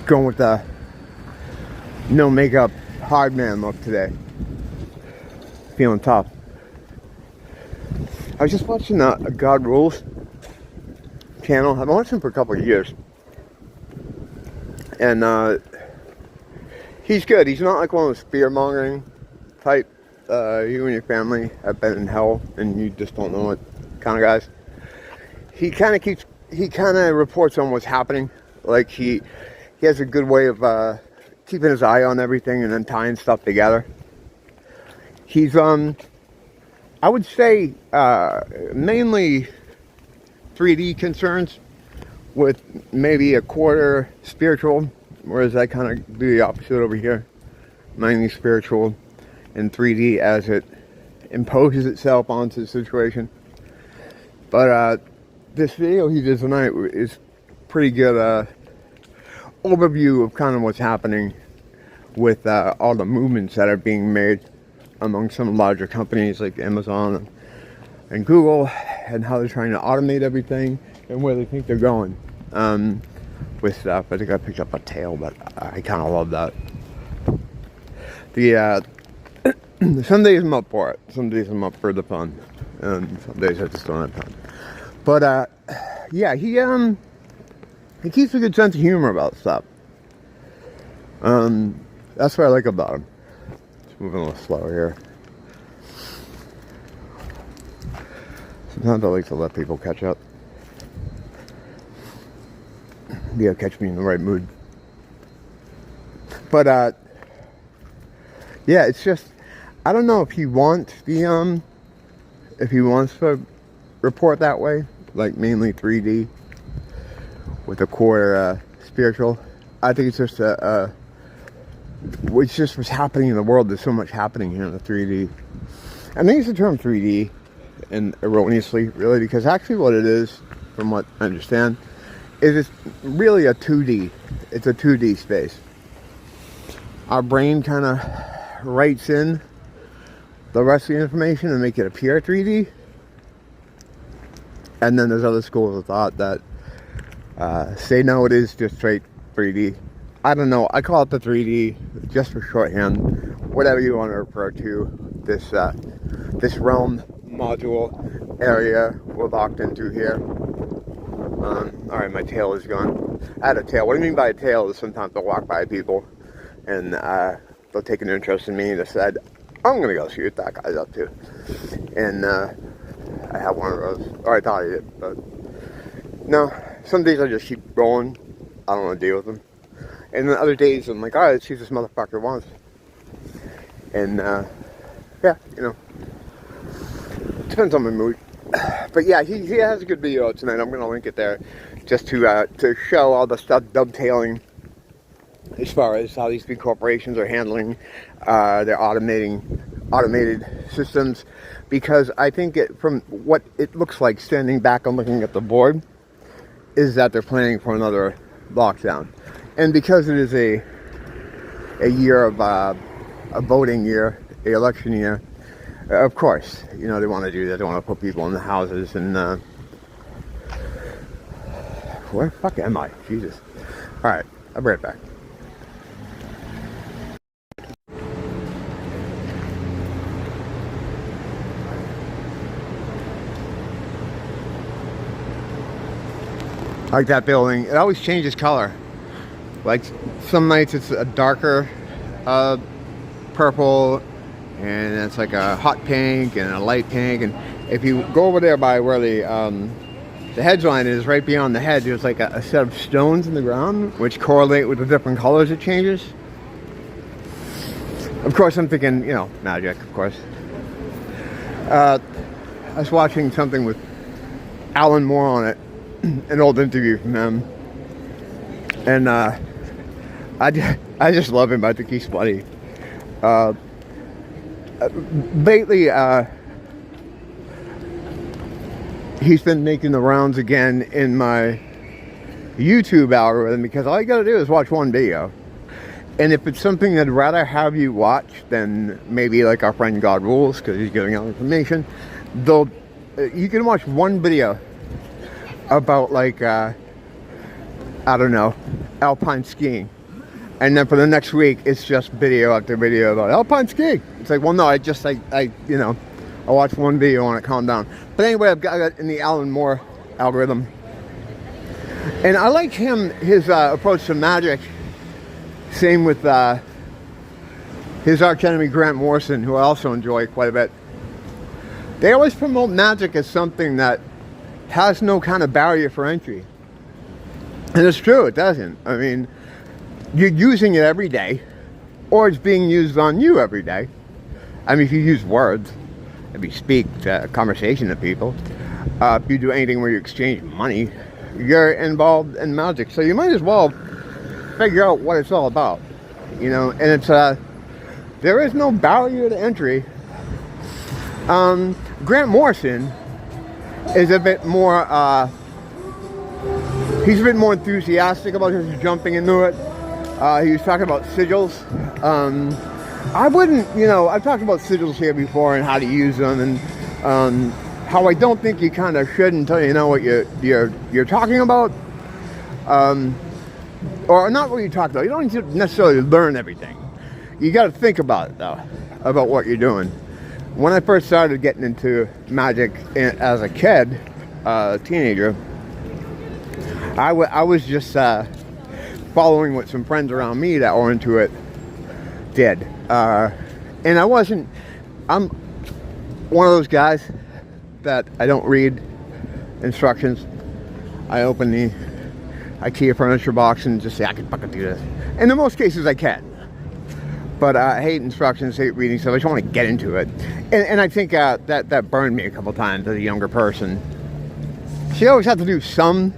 Going with the no makeup hard man look today. Feeling tough. I was just watching God Rules channel. I've been watching him for a couple of years. And he's good. He's not like one of those fear-mongering type, you and your family have been in hell and you just don't know it kind of guys. He kind of reports on what's happening. Like he has a good way of keeping his eye on everything and then tying stuff together. He's I would say mainly 3D concerns with maybe a quarter spiritual, whereas I kind of do the opposite over here. Mainly spiritual and 3D as it imposes itself onto the situation. But this video he did tonight is pretty good overview of kind of what's happening with all the movements that are being made among some larger companies like Amazon and Google, and how they're trying to automate everything and where they think they're going with stuff. I think I picked up a tail, but I kind of love that. Some days I'm up for it. Some days I'm up for the fun, and some days I just don't have fun. But yeah, he keeps a good sense of humor about stuff. That's what I like about him. Just moving a little slower here. Sometimes I like to let people catch up. Yeah, catch me in the right mood. But yeah, it's just, I don't know if he wants the if he wants to report that way, like mainly 3D with a quarter spiritual. I think it's just it's just what's happening in the world. There's so much happening here in the 3D. I think it's the term 3D and erroneously, really, because actually what it is, from what I understand, is it's really a 2D. It's a 2D space. Our brain kind of writes in the rest of the information and make it appear 3D. And then there's other schools of thought that say no, it is just straight 3D. I don't know. I call it the 3D just for shorthand. Whatever you want to refer to this this realm module area we're locked into here. All right, my tail is gone. I had a tail. What I mean by a tail is sometimes I'll walk by people and they'll take an interest in me and decide, I'm going to go see what that guy's up to. And I have one of those. Or I thought I did, but no. Some days I just keep rolling. I don't want to deal with them. And then other days I'm like, all right, let's see what this motherfucker wants. And yeah, you know, depends on my mood. But yeah, he has a good video tonight. I'm gonna link it there, just to show all the stuff dovetailing as far as how these big corporations are handling their automated systems. Because I think from what it looks like standing back and looking at the board, is that they're planning for another lockdown. And because it is a year of a voting year, a election year, of course, you know, they want to do that. They want to put people in the houses and where the fuck am I? Jesus. All right, I'll be right back. I like that building. It always changes color. Like some nights it's a darker purple, and it's like a hot pink and a light pink. And if you go over there by where the hedgeline is, right beyond the hedge, there's like a set of stones in the ground which correlate with the different colors it changes. Of course, I'm thinking, you know, Magick, of course. I was watching something with Alan Moore on it, an old interview from him, and I just love him. I think he's funny. Lately, he's been making the rounds again in my YouTube algorithm, because all you gotta do is watch one video. And if it's something I'd rather have you watch than maybe like our friend God Rules, because he's giving out information, you can watch one video about like, I don't know, alpine skiing. And then for the next week, it's just video after video about alpine skiing. It's like, well, no, I watched one video and it calmed down. But anyway, I've got it in the Alan Moore algorithm. And I like his approach to Magick. Same with his archenemy grantmorrison, who I also enjoy quite a bit. They always promote Magick as something that has no kind of barrier for entry. And it's true, it doesn't. I mean, you're using it every day, or it's being used on you every day. I mean, if you use words, if you speak to conversation to people, if you do anything where you exchange money, you're involved in Magick. So you might as well figure out what it's all about, you know. And it's there is no barrier to entry. Grantmorrison is a bit more he's a bit more enthusiastic about just jumping into it. He was talking about sigils. I wouldn't, you know, I've talked about sigils here before and how to use them, and how I don't think you kind of should until you know what you're talking about. Or not what you're talking about. You don't need to necessarily learn everything. You got to think about it, though, about what you're doing. When I first started getting into Magick as a kid, teenager, I was just following what some friends around me that were into it did. And I'm one of those guys that I don't read instructions. I open the IKEA furniture box and just say, I can fucking do this. And in most cases I can. But I hate instructions, hate reading stuff. I just want to get into it. And I think that burned me a couple times as a younger person. So you always have to do some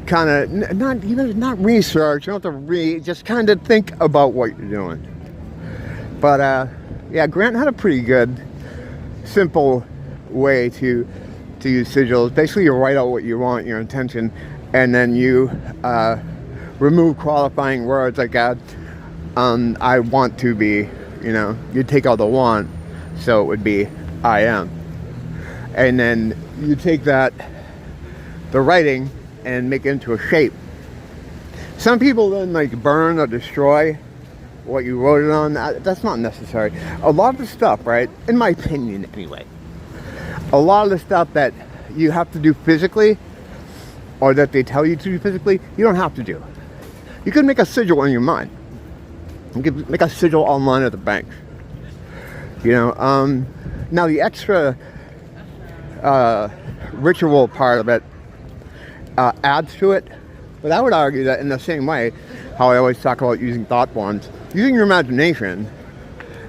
kind of, not research, you don't have to read, just kind of think about what you're doing. But yeah, Grant had a pretty good, simple way to use sigils. Basically, you write out what you want, your intention, and then you remove qualifying words like I want to be, you know, you take out the want, so it would be I am. And then you take the writing and make it into a shape. Some people then like burn or destroy what you wrote it on. That's not necessary. A lot of the stuff, right, in my opinion anyway, a lot of the stuff that you have to do physically, or that they tell you to do physically, you don't have to do. You can make a sigil in your mind. You can make a sigil online at the bank. You know, now the extra ritual part of it adds to it, but I would argue that in the same way how I always talk about using thought bonds, using your imagination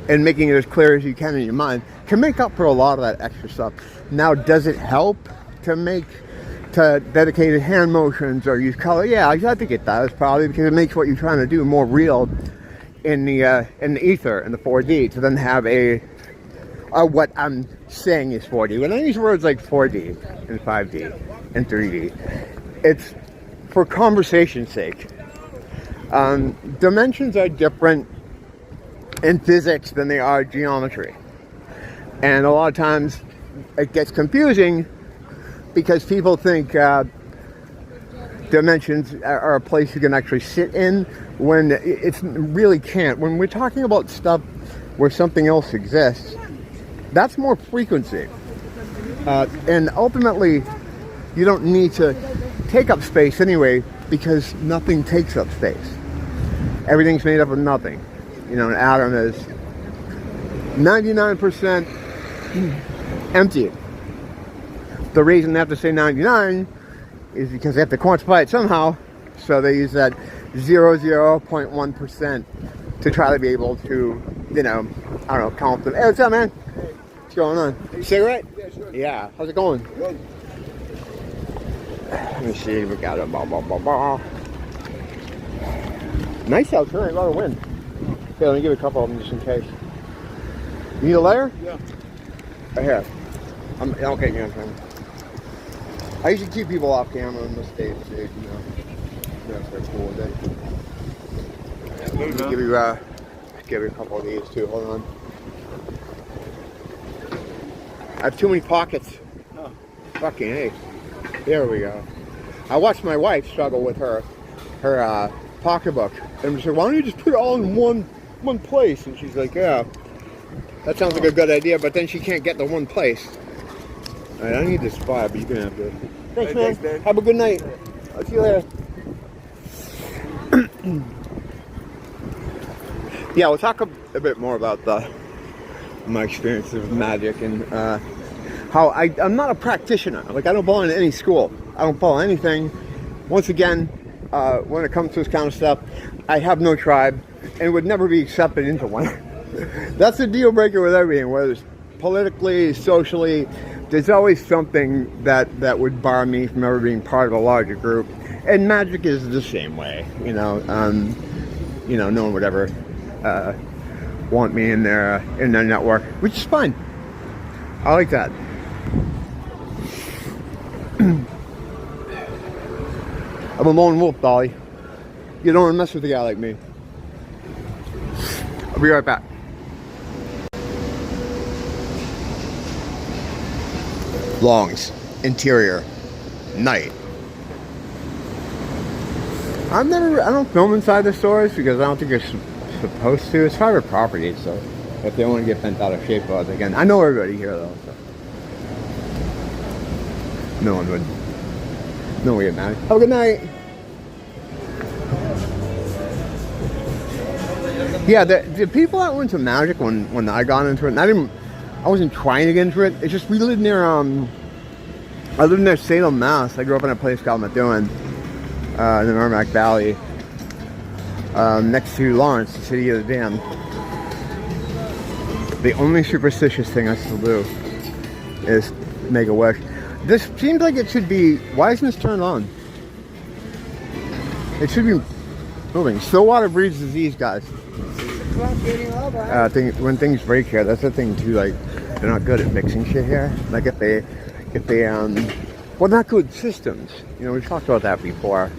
and making it as clear as you can in your mind can make up for a lot of that extra stuff. Now, does it help to dedicated hand motions or use color? Yeah, I think it does, probably, because it makes what you're trying to do more real in the ether, in the 4D, to then have what I'm saying is 4D. When I use words like 4D and 5D and 3D, it's for conversation's sake. Dimensions are different in physics than they are geometry. And a lot of times it gets confusing because people think dimensions are a place you can actually sit in, when it really can't. When we're talking about stuff where something else exists, that's more frequency. And ultimately, you don't need to take up space anyway, because nothing takes up space. Everything's made up of nothing. You know, an atom is 99% empty. The reason they have to say 99 is because they have to quantify it somehow, so they use that 0.1% to try to be able to, you know, I don't know, count them. Hey, what's up, man? Hey. What's going on? Cigarette? Yeah, sure. Yeah, how's it going? Good. Let me see, we got a nice out tonight, a lot of wind. Okay, let me give you a couple of them just in case. You need a layer? Yeah. Right here. I'll get you on camera. I usually keep people off camera in the stage, you know. That's very cool with it. Let me give you a couple of these too. Hold on. I have too many pockets. Oh. Fucking A. There we go. I watched my wife struggle with her pocketbook. And we said, why don't you just put it all in one place? And she's like, yeah, that sounds like a good idea, but then she can't get to one place. All right, I need this spot, but you can have this. Thanks, man. Thanks, man. Have a good night. I'll see you later. Yeah, we'll talk a bit more about my experiences with Magick and how I'm not a practitioner. Like, I don't belong to any school. I don't follow anything. Once again, when it comes to this kind of stuff, I have no tribe and would never be accepted into one. That's a deal breaker with everything, whether it's politically, socially. There's always something that would bar me from ever being part of a larger group. And Magick is the same way, you know. No one would ever want me in their network, which is fine. I like that. I'm a lone wolf, Dolly. You don't want to mess with a guy like me. I'll be right back. Longs, interior, night. I don't film inside the stores because I don't think you're supposed to. It's private property, so if they want to get bent out of shape, well, again, I know everybody here though, so no one would get mad. Have a good night. Yeah, the people that went to Magick when I got into it, and I wasn't trying to get into it. It's just we lived near I lived near Salem, Mass. I grew up in a place called Methuen, in the Merrimack Valley, next to Lawrence, the city of the dam. The only superstitious thing I still do is make a wish. This seems like it should be. Why isn't this turned on? It should be moving. Stillwater breeds disease, guys. When things break here, that's the thing too. Like, they're not good at fixing shit here. Like if they well, not good systems. You know, we've talked about that before.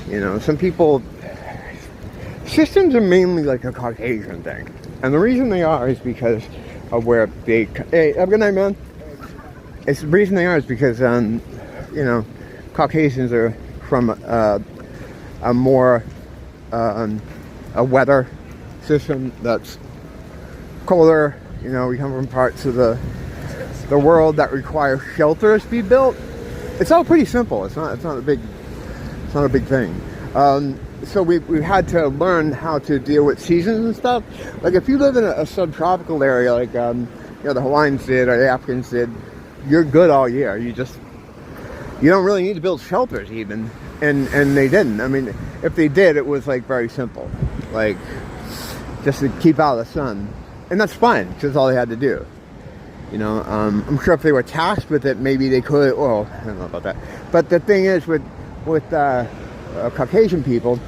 You know, some people, systems are mainly like a Caucasian thing, and the reason they are is because of where they. Hey, have a good night, man. It's the reason they are is because you know, Caucasians are from a more a weather system that's colder. You know, we come from parts of the world that require shelters to be built. It's all pretty simple. It's not a big thing. So we've had to learn how to deal with seasons and stuff. Like if you live in a subtropical area, like you know, the Hawaiians did or the Africans did, you're good all year. You don't really need to build shelters even, and they didn't. I mean, if they did, it was like very simple, like just to keep out of the sun, and that's fine because that's all they had to do. You know, I'm sure if they were tasked with it, maybe they could. Well, I don't know about that. But the thing is, with Caucasian people,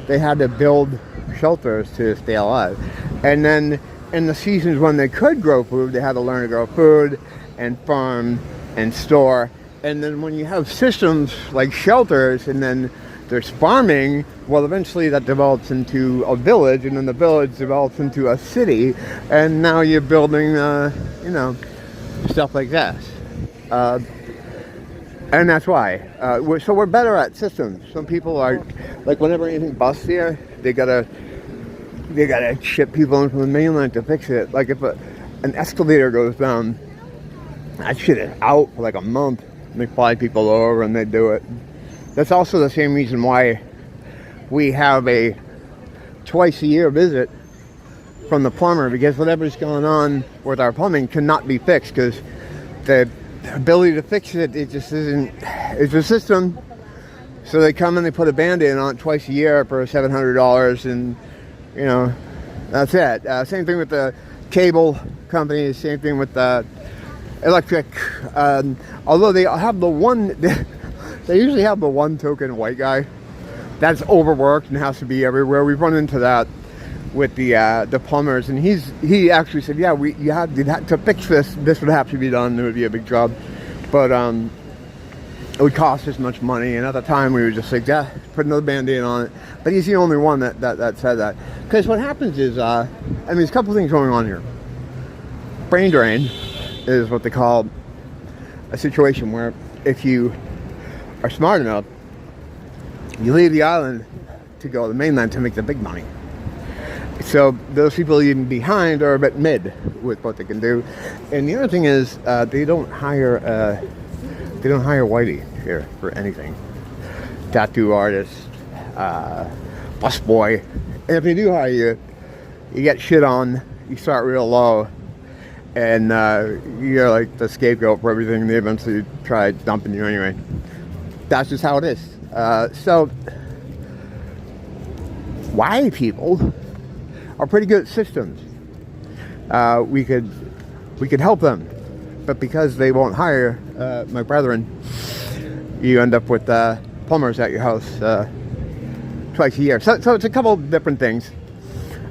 they had to build shelters to stay alive, and then in the seasons when they could grow food, they had to learn to grow food and farm and store. And then when you have systems like shelters and then there's farming, well, eventually that develops into a village, and then the village develops into a city, and now you're building, you know, stuff like that. And that's why. So we're better at systems. Some people are, like, whenever anything busts here, they gotta ship people in from the mainland to fix it. Like if an escalator goes down, that shit is out for like a month. And they fly people over and they do it. That's also the same reason why we have a twice-a-year visit from the plumber, because whatever's going on with our plumbing cannot be fixed, because the ability to fix it, it just isn't. It's a system. So they come and they put a Band-Aid on it twice a year for $700, and you know, that's it. Same thing with the cable companies. Same thing with the electric. Although they have the one. They usually have the one token white guy that's overworked and has to be everywhere. We've run into that with the plumbers, and he actually said, yeah, you had to fix this. This would have to be done. It would be a big job, but it would cost us much money. And at the time, we were just like, yeah, put another Band-Aid on it. But he's the only one that said that. Because what happens is, I mean, there's a couple things going on here. Brain drain is what they call a situation where if you are smart enough, you leave the island to go to the mainland to make the big money. So those people even behind are a bit mid with what they can do. And the other thing is they don't hire whitey here for anything. Tattoo artists, busboy. And if they do hire you, you get shit on, you start real low, and you're like the scapegoat for everything. They eventually try dumping you anyway. That's just how it is. So white people are pretty good at systems. We could help them, but because they won't hire my brethren, you end up with plumbers at your house twice a year. So it's a couple different things.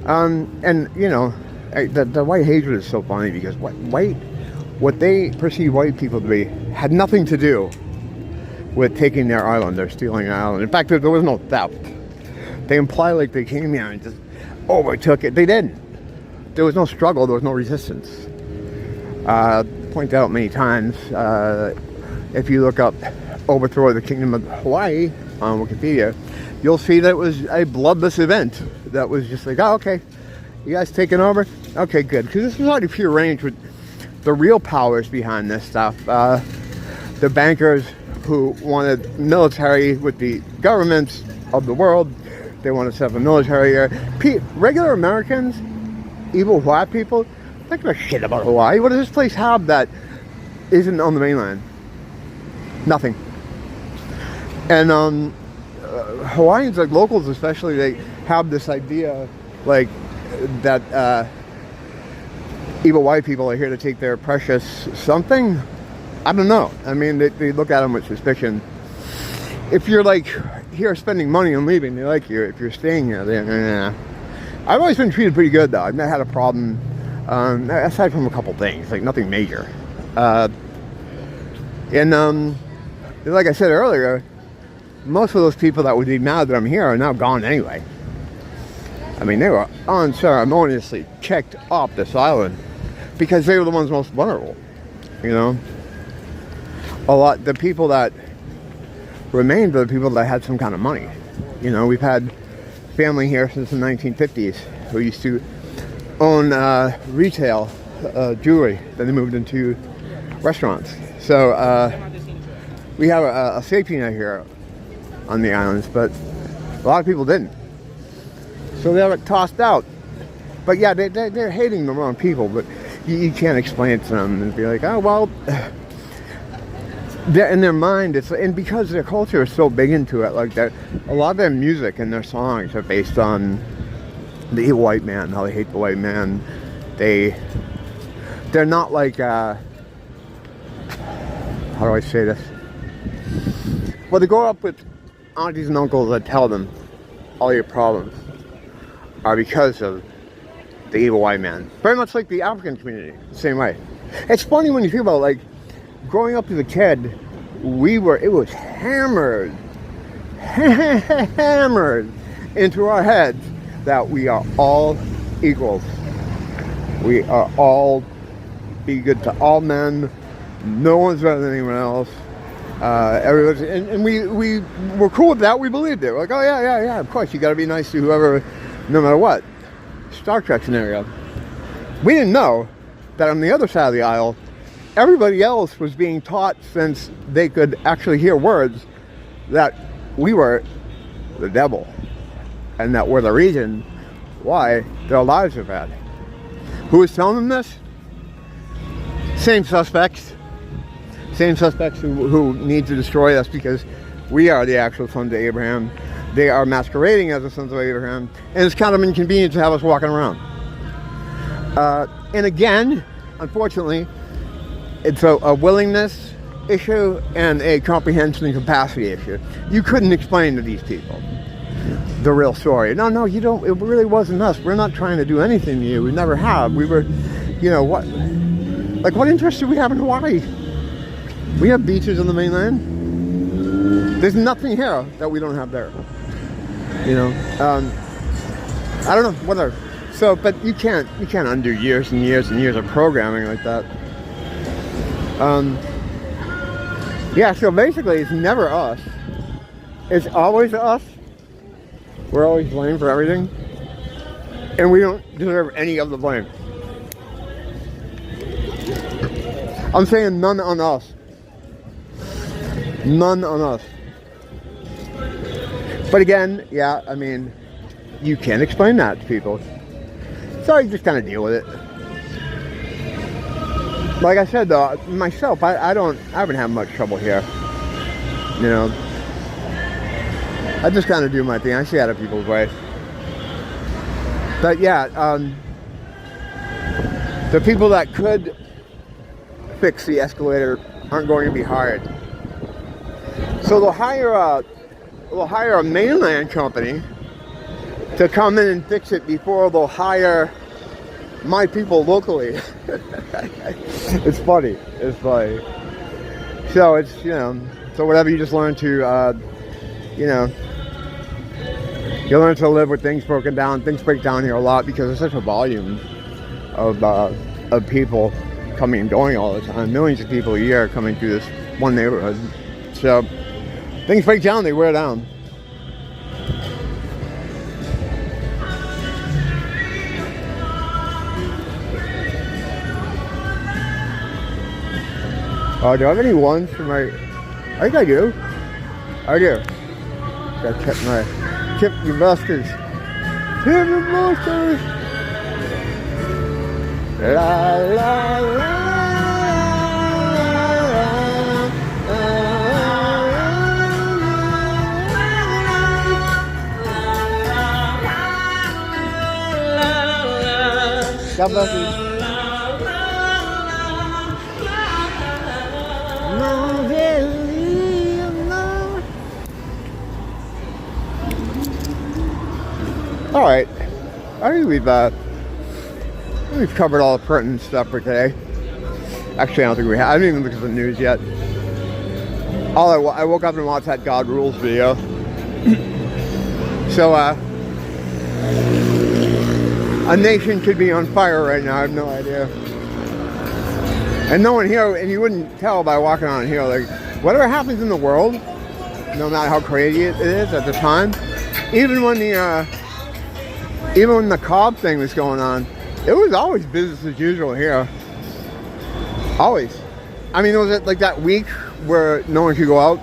And you know, the white hatred is so funny because what they perceive white people to be had nothing to do with taking their island or stealing their island. In fact, there was no theft. They imply like they came here and just overtook it. They didn't. There was no struggle. There was no resistance. Point out many times, if you look up overthrow of the Kingdom of Hawaii on Wikipedia, you'll see that it was a bloodless event. That was just like, oh, okay, you guys taking over? Okay, good. Because this was already prearranged with the real powers behind this stuff. The bankers who wanted military with the governments of the world. They want to set up a military here. Regular Americans, evil white people, they don't give a shit about Hawaii. What does this place have that isn't on the mainland? Nothing. And Hawaiians, like locals especially, they have this idea like that evil white people are here to take their precious something. I don't know. I mean, they look at them with suspicion. If you're like here spending money and leaving, they like you. If you're staying here, nah. I've always been treated pretty good though. I've not had a problem, aside from a couple things, like nothing major. And like I said earlier, most of those people that would be mad that I'm here are now gone anyway. I mean, they were unceremoniously kicked off this island because they were the ones most vulnerable. You know, the people that remained are the people that had some kind of money. You know, we've had family here since the 1950s who used to own retail jewelry. Then they moved into restaurants. So we have a safety net here on the islands, but a lot of people didn't. So they got tossed out. But yeah, they're hating the wrong people, but you can't explain it to them and be like, oh, well, they're in their mind, and because their culture is so big into it, like that, a lot of their music and their songs are based on the evil white man, how they hate the white man. They're not like, how do I say this? Well, they grow up with aunties and uncles that tell them all your problems are because of the evil white man. Very much like the African community, the same way. It's funny when you think about, like, growing up as a kid, it was hammered into our heads that we are all equals. We are all be good to all men. No one's better than anyone else. Everyone's, and we were cool with that. We believed it. We're like, oh yeah, of course, you got to be nice to whoever, no matter what. Star Trek scenario. We didn't know that on the other side of the aisle, everybody else was being taught, since they could actually hear words, that we were the devil, and that we're the reason why their lives are bad. Who was telling them this? Same suspects who need to destroy us because we are the actual sons of Abraham. They are masquerading as the sons of Abraham, and it's kind of inconvenient to have us walking around. And again, unfortunately, it's a willingness issue and a comprehension and capacity issue. You couldn't explain to these people the real story. No, you don't. It really wasn't us. We're not trying to do anything to you. We never have. We were, you know, what interest do we have in Hawaii? We have beaches on the mainland. There's nothing here that we don't have there. You know, I don't know, whatever. So, but you can't undo years and years and years of programming like that. Yeah, so basically it's never us. It's always us. We're always blamed for everything, and we don't deserve any of the blame. I'm saying none on us. None on us. But again, yeah, I mean, you can't explain that to people. So you just kind of deal with it. Like I said though, myself, I haven't had much trouble here. You know, I just kind of do my thing. I see other people's ways. But yeah, the people that could fix the escalator aren't going to be hired. So they'll hire a mainland company to come in and fix it before they'll hire my people locally. It's funny. It's funny. So it's, you know, so whatever you just learn to, you know, you learn to live with things broken down. Things break down here a lot because there's such a volume of people coming and going all the time. Millions of people a year coming through this one neighborhood. So things break down, they wear down. Oh, do I have any ones for my... I think I do. I do. Gotta tip your busters. Tip your busters! La la la. God bless you. All right, I think we've covered all the pertinent stuff for today. Actually, I don't think we have. I didn't even look at the news yet. I woke up and watched that God Rules video. So, a nation could be on fire right now. I have no idea. And no one here, and you wouldn't tell by walking on here, like, whatever happens in the world, no matter how crazy it is at the time, even when the Cobb thing was going on, it was always business as usual here. Always. I mean, was it like that week where no one could go out?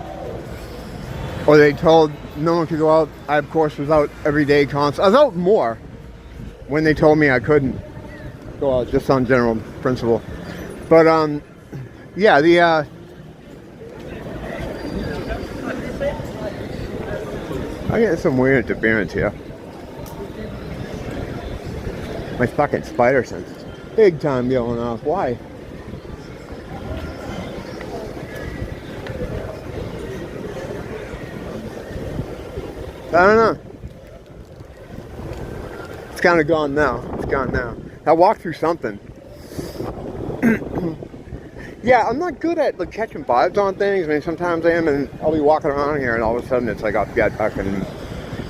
Or they told no one could go out? I, of course, was out every day constant. I was out more when they told me I couldn't go out, just on general principle. But, yeah, I'm getting some weird interference here. My fucking spider sense is big time going off. Why? I don't know. It's kind of gone now. It's gone now. I walked through something. Yeah, I'm not good at like catching vibes on things. I mean, sometimes I am, and I'll be walking around here, and all of a sudden it's like a fucking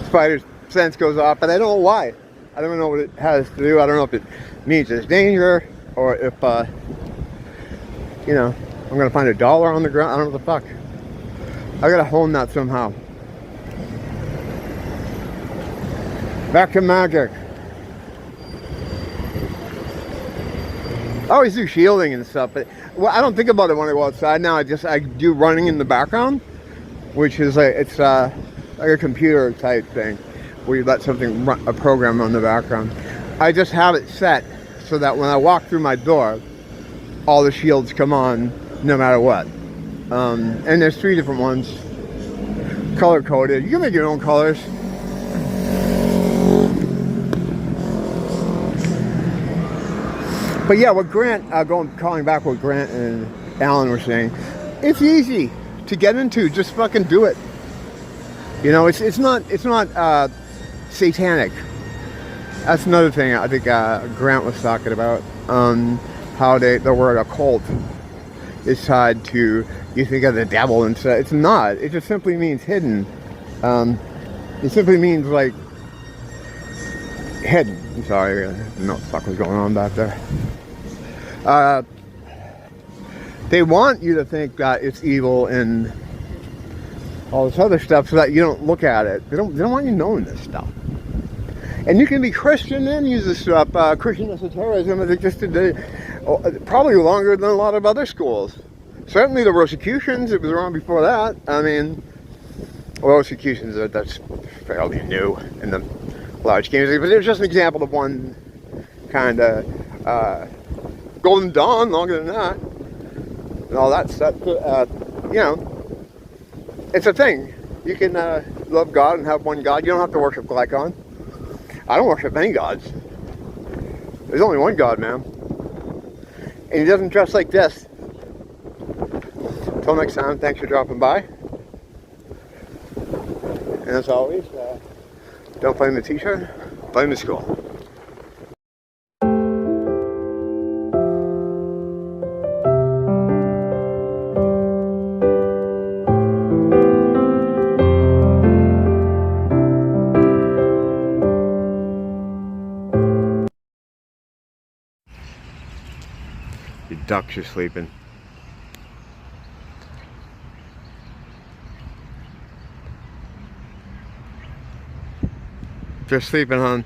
spider's sense goes off, but I don't know why. I don't know what it has to do. I don't know if it means there's danger, or if, you know, I'm gonna find $1 on the ground. I don't know what the fuck. I gotta hone that somehow. Back to Magick. I always do shielding and stuff, but well, I don't think about it when I go outside now. I do running in the background, which is like, it's like a computer type thing where you let something run, a program on the background. I just have it set so that when I walk through my door, all the shields come on no matter what. And there's 3 different ones, color coded. You can make your own colors. But yeah, what Grant, calling back what Grant and Alan were saying, it's easy to get into. Just fucking do it. You know, it's not satanic. That's another thing I think Grant was talking about. How the word occult is tied to, you think of the devil and stuff. It's not. It just simply means hidden. It simply means like hidden. I'm sorry, I don't know what the fuck was going on back there. They want you to think that it's evil and all this other stuff so that you don't look at it. They don't want you knowing this stuff. And you can be Christian and use this stuff. Christian esotericism has existed probably longer than a lot of other schools. Certainly the Rosicrucians, it was around before that. I mean, Rosicrucians, that's fairly new in the large schemes. But there's just an example of one kind of Golden Dawn, longer than that. And all that stuff. You know, it's a thing. You can love God and have one God. You don't have to worship Glycon. I don't worship any gods. There's only one God, man. And he doesn't dress like this. Until next time, thanks for dropping by. And as always, don't blame the teacher, blame the school. Your ducks are sleeping. Just sleeping, hon.